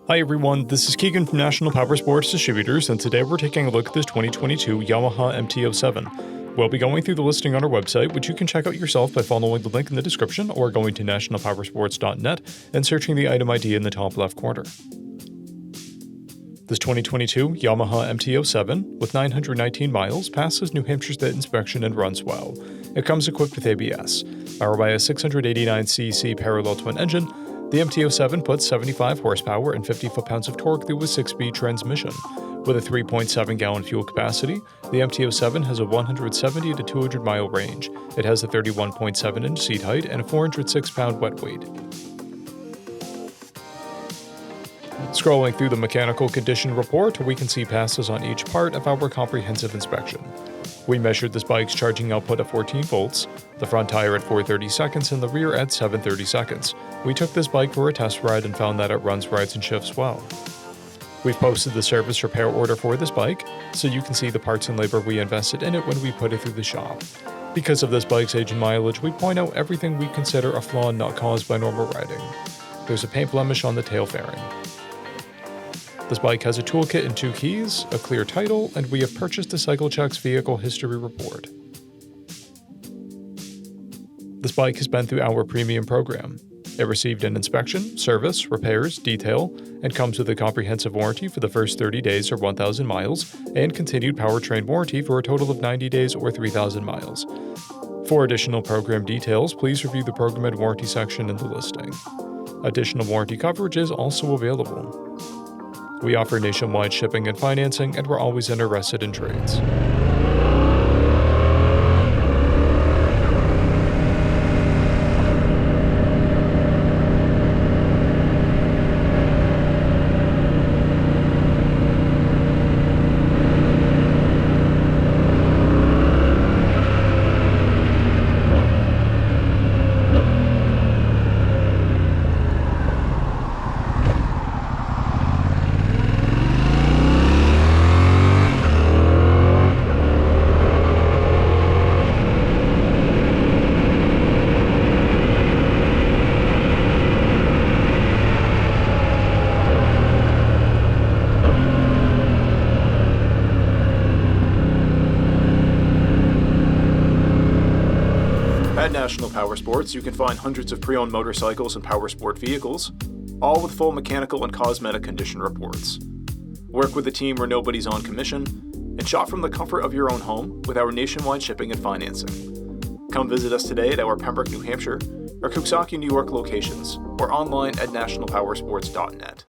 Hi everyone, this is Keegan from National Powersports Distributors, and today we're taking a look at this 2022 Yamaha MT07. We'll be going through the listing on our website, which you can check out yourself by following the link in the description or going to nationalpowersports.net and searching the item ID in the top left corner. This 2022 Yamaha MT07 with 919 miles passes New Hampshire State inspection and runs well. It comes equipped with ABS. Powered by a 689cc parallel twin engine, the MT07 puts 75 horsepower and 50 foot-pounds of torque through a 6-speed transmission. With a 3.7-gallon fuel capacity, the MT07 has a 170 to 200-mile range. It has a 31.7-inch seat height and a 406-pound wet weight. Scrolling through the mechanical condition report, we can see passes on each part of our comprehensive inspection. We measured this bike's charging output at 14 volts, the front tire at 430 seconds and the rear at 730 seconds. We took this bike for a test ride and found that it runs, rides, and shifts well. We've posted the service repair order for this bike, so you can see the parts and labor we invested in it when we put it through the shop. Because of this bike's age and mileage, we point out everything we consider a flaw not caused by normal riding. There's a paint blemish on the tail fairing. This bike has a toolkit and 2 keys, a clear title, and we have purchased a CycleCheck's vehicle history report. This bike has been through our premium program. It received an inspection, service, repairs, detail, and comes with a comprehensive warranty for the first 30 days or 1,000 miles, and continued powertrain warranty for a total of 90 days or 3,000 miles. For additional program details, please review the program and warranty section in the listing. Additional warranty coverage is also available. We offer nationwide shipping and financing, and we're always interested in trades. At National Powersports, you can find hundreds of pre-owned motorcycles and powersport vehicles, all with full mechanical and cosmetic condition reports. Work with a team where nobody's on commission, and shop from the comfort of your own home with our nationwide shipping and financing. Come visit us today at our Pembroke, New Hampshire, or Coxsackie, New York locations, or online at nationalpowersports.net.